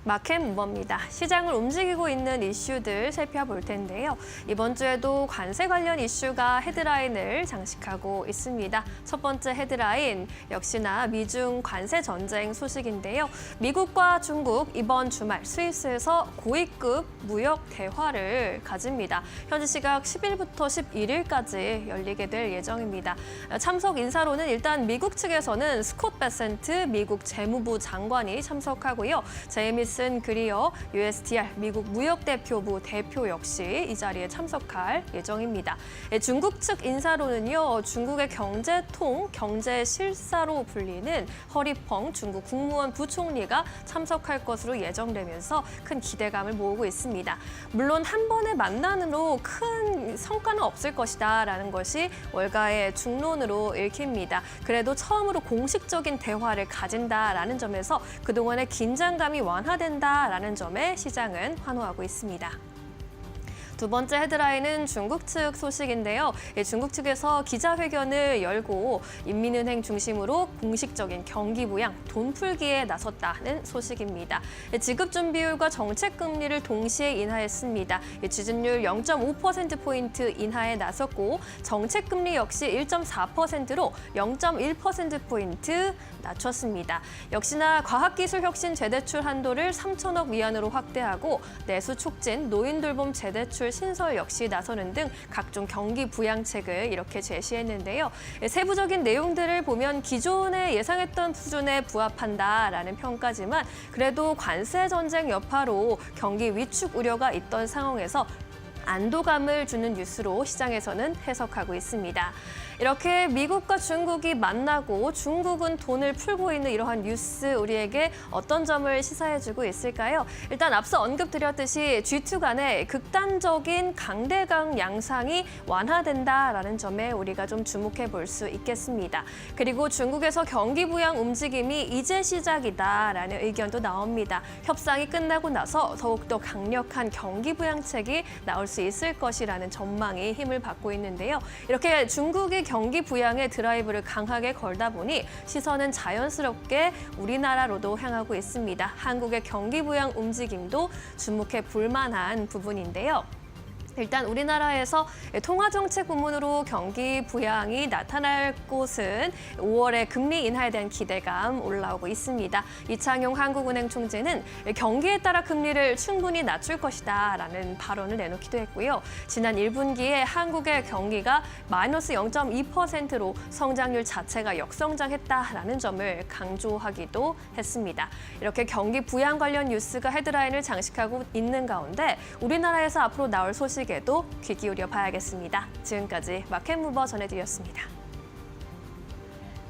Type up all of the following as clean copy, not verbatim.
마켓 무버입니다. 시장을 움직이고 있는 이슈들 살펴볼 텐데요. 이번 주에도 관세 관련 이슈가 헤드라인을 장식하고 있습니다. 첫 번째 헤드라인, 역시나 미중 관세 전쟁 소식인데요. 미국과 중국 이번 주말 스위스에서 고위급 무역 대화를 가집니다. 현지 시각 10일부터 11일까지 열리게 될 예정입니다. 참석 인사로는 일단 미국 측에서는 스콧 베센트 미국 재무부 장관이 참석하고요. 제이미슨 그리어 USTR 미국 무역대표부 대표 역시 이 자리에 참석할 예정입니다. 중국 측 인사로는요. 중국의 경제통, 경제실사로 불리는 허리펑 중국 국무원 부총리가 참석할 것으로 예정되면서 큰 기대감을 모으고 있습니다. 물론 한 번의 만남으로 큰 성과는 없을 것이다라는 것이 월가의 중론으로 읽힙니다. 그래도 처음으로 공식적인 대화를 가진다라는 점에서 그동안의 긴장감이 완화된다라는 점에 시장은 환호하고 있습니다. 두 번째 헤드라인은 중국 측 소식인데요. 중국 측에서 기자회견을 열고 인민은행 중심으로 공식적인 경기 부양, 돈 풀기에 나섰다는 소식입니다. 지급준비율과 정책금리를 동시에 인하했습니다. 지준율 0.5%포인트 인하에 나섰고 정책금리 역시 1.4%로 0.1%포인트 낮췄습니다. 역시나 과학기술혁신 재대출 한도를 3천억 위안으로 확대하고 내수 촉진, 노인돌봄 재대출 신설 역시 나서는 등 각종 경기 부양책을 이렇게 제시했는데요. 세부적인 내용들을 보면 기존에 예상했던 수준에 부합한다라는 평가지만 그래도 관세 전쟁 여파로 경기 위축 우려가 있던 상황에서 안도감을 주는 뉴스로 시장에서는 해석하고 있습니다. 이렇게 미국과 중국이 만나고 중국은 돈을 풀고 있는 이러한 뉴스 우리에게 어떤 점을 시사해주고 있을까요? 일단 앞서 언급드렸듯이 G2 간의 극단적인 강대강 양상이 완화된다라는 점에 우리가 좀 주목해 볼 수 있겠습니다. 그리고 중국에서 경기 부양 움직임이 이제 시작이다라는 의견도 나옵니다. 협상이 끝나고 나서 더욱더 강력한 경기 부양책이 나올 수 있을 것이라는 전망이 힘을 받고 있는데요. 이렇게 중국이 경기 부양에 드라이브를 강하게 걸다 보니 시선은 자연스럽게 우리나라로도 향하고 있습니다. 한국의 경기 부양 움직임도 주목해 볼 만한 부분인데요. 일단 우리나라에서 통화정책 부문으로 경기 부양이 나타날 곳은 5월에 금리 인하에 대한 기대감 올라오고 있습니다. 이창용 한국은행 총재는 경기에 따라 금리를 충분히 낮출 것이다라는 발언을 내놓기도 했고요. 지난 1분기에 한국의 경기가 마이너스 0.2%로 성장률 자체가 역성장했다라는 점을 강조하기도 했습니다. 이렇게 경기 부양 관련 뉴스가 헤드라인을 장식하고 있는 가운데 우리나라에서 앞으로 나올 소식 에도 귀 기울여 봐야겠습니다. 지금까지 마켓무버 전해드렸습니다.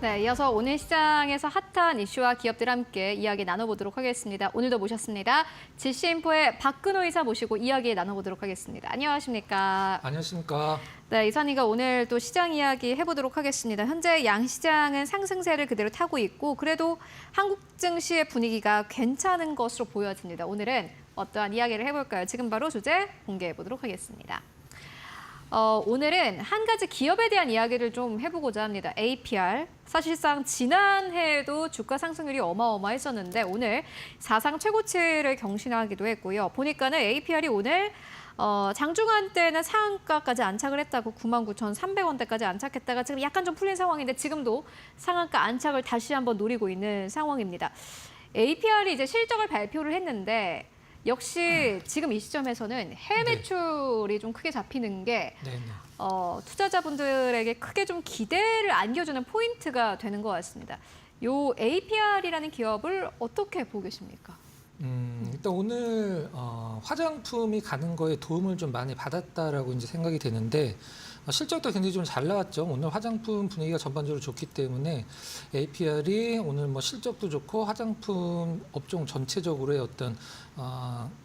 네, 이어서 오늘 시장에서 핫한 이슈와 기업들 함께 이야기 나눠보도록 하겠습니다. 오늘도 모셨습니다. GC인포의 박근호 이사 모시고 이야기 나눠보도록 하겠습니다. 안녕하십니까? 안녕하십니까? 네, 이사님과 오늘 또 시장 이야기 해보도록 하겠습니다. 현재 양시장은 상승세를 그대로 타고 있고 그래도 한국 증시의 분위기가 괜찮은 것으로 보여집니다. 오늘은 어떠한 이야기를 해볼까요? 지금 바로 주제 공개해보도록 하겠습니다. 오늘은 한 가지 기업에 대한 이야기를 좀 해보고자 합니다. APR. 사실상 지난해에도 주가 상승률이 어마어마했었는데 오늘 사상 최고치를 경신하기도 했고요. 보니까는 APR이 오늘 장중한 때는 상한가까지 안착을 했다고 99,300원대까지 안착했다가 지금 약간 좀 풀린 상황인데 지금도 상한가 안착을 다시 한번 노리고 있는 상황입니다. APR이 이제 실적을 발표를 했는데 역시 지금 이 시점에서는 해외 매출이 좀 크게 잡히는 게 투자자분들에게 크게 좀 기대를 안겨주는 포인트가 되는 것 같습니다. 요 APR이라는 기업을 어떻게 보고 계십니까? 일단 오늘 화장품이 가는 거에 도움을 좀 많이 받았다라고 이제 생각이 되는데 실적도 굉장히 좀 잘 나왔죠. 오늘 화장품 분위기가 전반적으로 좋기 때문에 APR이 오늘 뭐 실적도 좋고 화장품 업종 전체적으로의 어떤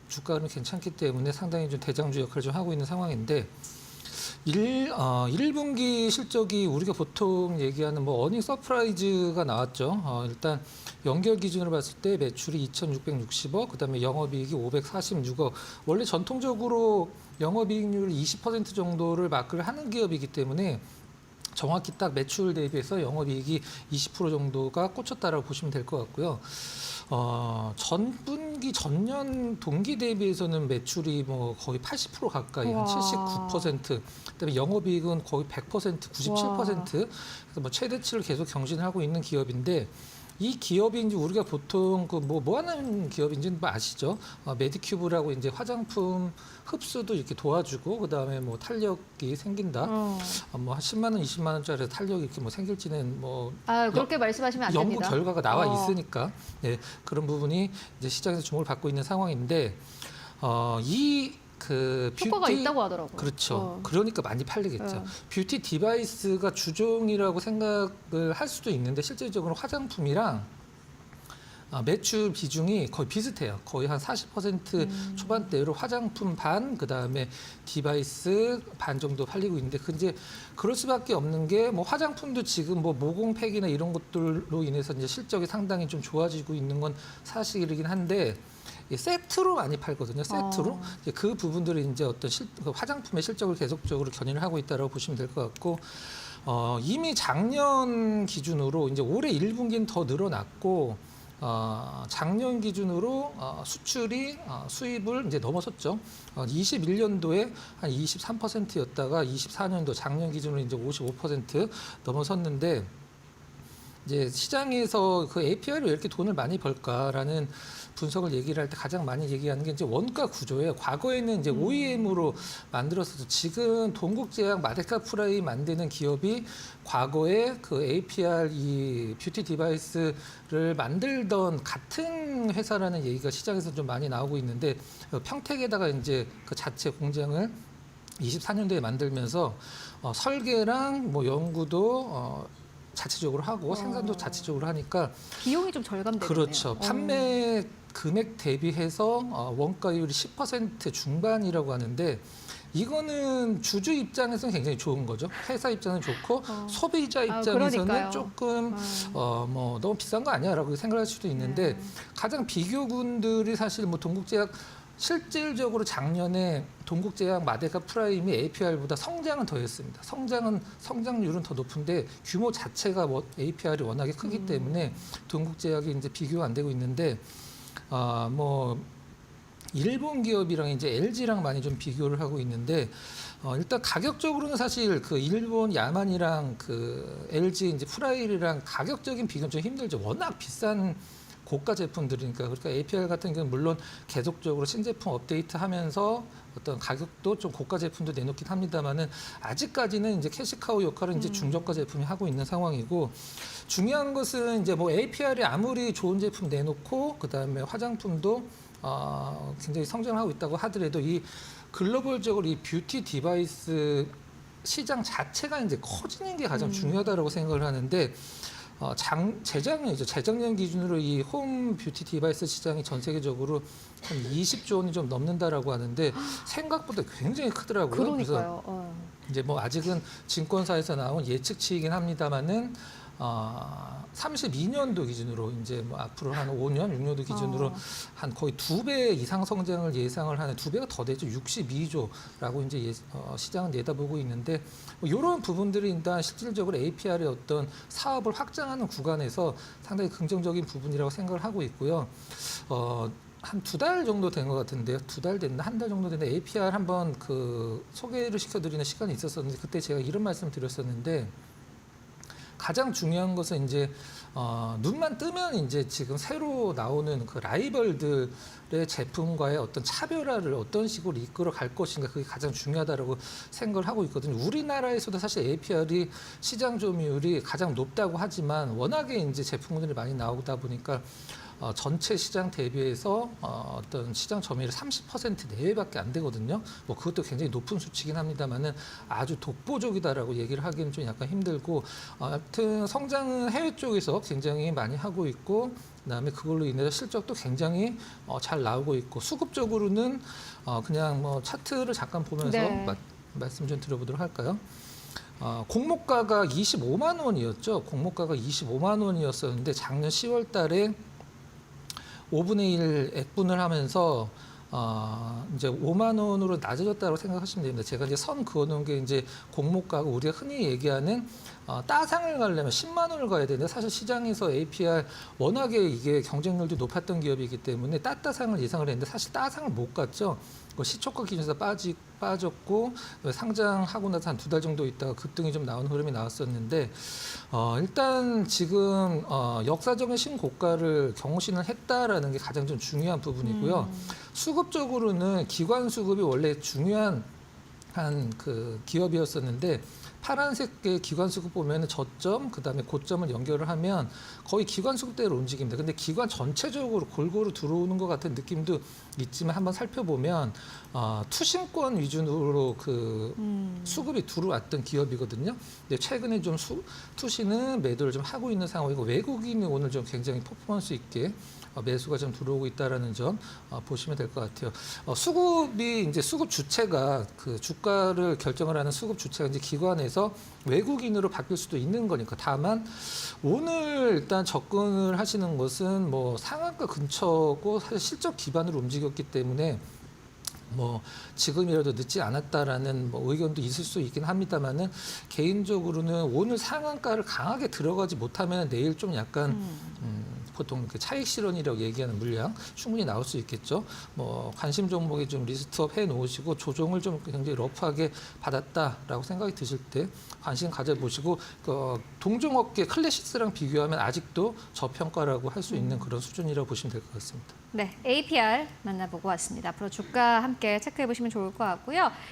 주가는 괜찮기 때문에 상당히 좀 대장주 역할을 좀 하고 있는 상황인데 1분기 실적이 우리가 보통 얘기하는 뭐 어닝 서프라이즈가 나왔죠. 일단 연결 기준으로 봤을 때 매출이 2,660억, 그다음에 영업이익이 546억. 원래 전통적으로 영업이익률 20% 정도를 마크를 하는 기업이기 때문에 정확히 딱 매출 대비해서 영업이익이 20% 정도가 꽂혔다라고 보시면 될 것 같고요. 전분기 전년 동기 대비해서는 매출이 뭐 거의 80% 가까이 한 와. 79%, 그다음에 영업이익은 거의 100%, 97%. 그래서 뭐 최대치를 계속 경신하고 있는 기업인데 이 기업이 이제 우리가 보통 그 뭐 하는 기업인지는 뭐 아시죠? 메디큐브라고 이제 화장품 흡수도 이렇게 도와주고 그다음에 뭐 탄력이 생긴다. 뭐 한 10만 원, 20만 원짜리 탄력이 이렇게 뭐 생길지는 뭐 그렇게 말씀하시면 안 연구 됩니다. 결과가 나와 있으니까 그런 부분이 이제 시장에서 주목을 받고 있는 상황인데 이 그 효과가 뷰티 있다고 하더라고요. 그렇죠. 그러니까 많이 팔리겠죠. 네. 뷰티 디바이스가 주종이라고 생각을 할 수도 있는데 실질적으로 화장품이랑 매출 비중이 거의 비슷해요. 거의 한 40% 초반대로 화장품 반, 그다음에 디바이스 반 정도 팔리고 있는데 이제 그럴 수밖에 없는 게 뭐 화장품도 지금 뭐 모공팩이나 이런 것들로 인해서 이제 실적이 상당히 좀 좋아지고 있는 건 사실이긴 한데 세트로 많이 팔거든요. 세트로 이제 그 부분들이 이제 어떤 그 화장품의 실적을 계속적으로 견인을 하고 있다라고 보시면 될 것 같고 이미 작년 기준으로 이제 올해 1분기는 더 늘어났고 작년 기준으로 수출이 수입을 이제 넘어섰죠. 21년도에 한 23%였다가 24년도 작년 기준으로 이제 55% 넘어섰는데 이제 시장에서 그 API로 이렇게 돈을 많이 벌까라는 분석을 얘기를 할 때 가장 많이 얘기하는 게 이제 원가 구조예요. 과거에는 이제 OEM으로 만들었어도 지금 동국제약, 마데카 프라이 만드는 기업이 과거에 그 APR 이 뷰티 디바이스를 만들던 같은 회사라는 얘기가 시장에서 좀 많이 나오고 있는데 평택에다가 이제 그 자체 공장을 24년도에 만들면서 설계랑 뭐 연구도 자체적으로 하고 생산도 자체적으로 하니까 비용이 좀 절감되네요. 그렇죠. 판매 금액 대비해서 원가율이 10% 중반이라고 하는데 이거는 주주 입장에서는 굉장히 좋은 거죠. 회사 입장은 좋고 소비자 입장에서는 그러니까요. 조금 뭐 너무 비싼 거 아니야라고 생각할 수도 있는데 가장 비교군들이 사실 뭐 동국제약 실질적으로 작년에 동국제약 마데카 프라임이 APR보다 성장은 더 했습니다. 성장률은 더 높은데 규모 자체가 뭐 APR이 워낙에 크기 때문에 동국제약이 이제 비교가 안 되고 있는데 뭐 일본 기업이랑 이제 LG랑 많이 좀 비교를 하고 있는데 일단 가격적으로는 사실 그 일본 야만이랑 그 LG 이제 프라일이랑 가격적인 비교는 좀 힘들죠. 워낙 비싼 고가 제품들이니까. 그러니까 APR 같은 경우는 물론 계속적으로 신제품 업데이트하면서 어떤 가격도 좀 고가 제품도 내놓긴 합니다만은 아직까지는 이제 캐시카우 역할은 이제 중저가 제품이 하고 있는 상황이고 중요한 것은 이제 뭐 APR이 아무리 좋은 제품 내놓고 그다음에 화장품도 굉장히 성장하고 있다고 하더라도 이 글로벌적으로 이 뷰티 디바이스 시장 자체가 이제 커지는 게 가장 중요하다고 생각을 하는데 재작년 기준으로 이 홈 뷰티 디바이스 시장이 전 세계적으로 한 20조 원이 좀 넘는다라고 하는데 생각보다 굉장히 크더라고요. 그러니까요. 그래서 이제 뭐 아직은 증권사에서 나온 예측치이긴 합니다만은 32년도 기준으로 이제 뭐 앞으로 한 5년, 6년도 기준으로 한 거의 2배 이상 성장을 예상을 하는 2배가 더 되죠. 62조라고 이제 시장은 내다보고 있는데 뭐 이런 부분들이 일단 실질적으로 APR의 어떤 사업을 확장하는 구간에서 상당히 긍정적인 부분이라고 생각을 하고 있고요. 한 2달 정도 된 것 같은데요. 2달 됐나? 한 달 정도 됐는데 APR 한번 그 소개를 시켜드리는 시간이 있었었는데 그때 제가 이런 말씀 드렸었는데 가장 중요한 것은 이제 눈만 뜨면 이제 지금 새로 나오는 그 라이벌들의 제품과의 어떤 차별화를 어떤 식으로 이끌어 갈 것인가 그게 가장 중요하다고 생각을 하고 있거든요. 우리나라에서도 사실 APR이 시장 점유율이 가장 높다고 하지만 워낙에 이제 제품군들이 많이 나오다 보니까 전체 시장 대비해서 어떤 시장 점유율이 30% 내외밖에 안 되거든요. 뭐 그것도 굉장히 높은 수치긴 합니다만은 아주 독보적이다라고 얘기를 하기는 좀 약간 힘들고 하여튼 성장은 해외 쪽에서 굉장히 많이 하고 있고 그다음에 그걸로 인해서 실적도 굉장히 잘 나오고 있고 수급적으로는 그냥 뭐 차트를 잠깐 보면서 말씀 좀 드려보도록 할까요? 공모가가 25만 원이었죠. 공모가가 25만 원이었었는데 작년 10월 달에 5분의 1 액분을 하면서 이제 5만 원으로 낮아졌다고 생각하시면 됩니다. 제가 이제 선 그어놓은 게 이제 공모가고 우리가 흔히 얘기하는 따상을 가려면 10만 원을 가야 되는데 사실 시장에서 APR 워낙에 이게 경쟁률도 높았던 기업이기 때문에 따상을 예상을 했는데 사실 따상을 못 갔죠. 그 시초가 기준에서 빠졌고 상장하고 나서 한 2달 정도 있다가 급등이 좀 나오는 흐름이 나왔었는데 일단 지금 역사적인 신고가를 경신을 했다라는 게 가장 좀 중요한 부분이고요. 수급적으로는 기관 수급이 원래 중요한 그 기업이었었는데 파란색의 기관 수급 보면은 저점 그다음에 고점을 연결을 하면 거의 기관 수급대로 움직입니다. 근데 기관 전체적으로 골고루 들어오는 것 같은 느낌도 있지만 한번 살펴보면 투신권 위주로 그 수급이 들어왔던 기업이거든요. 근데 최근에 좀 투신은 매도를 좀 하고 있는 상황이고 외국인이 오늘 좀 굉장히 퍼포먼스 있게 매수가 좀 들어오고 있다라는 점 보시면 될 것 같아요. 수급이 이제 수급 주체가 그 주가를 결정을 하는 수급 주체가 이제 기관에서 외국인으로 바뀔 수도 있는 거니까. 다만 오늘 일단 접근을 하시는 것은 뭐 상한가 근처고 사실 실적 기반으로 움직였기 때문에 뭐 지금이라도 늦지 않았다라는 뭐 의견도 있을 수 있긴 합니다만은 개인적으로는 오늘 상한가를 강하게 들어가지 못하면 내일 좀 약간 보통 그 차익 실현이라고 얘기하는 물량 충분히 나올 수 있겠죠. 뭐 관심 종목에 좀 리스트업 해 놓으시고 조정을 좀 굉장히 러프하게 받았다라고 생각이 드실 때 관심 가져보시고 동종업계 클래시스랑 비교하면 아직도 저평가라고 할 수 있는 그런 수준이라고 보시면 될 것 같습니다. 네, APR 만나보고 왔습니다. 앞으로 주가 함께 체크해 보시면 좋을 것 같고요.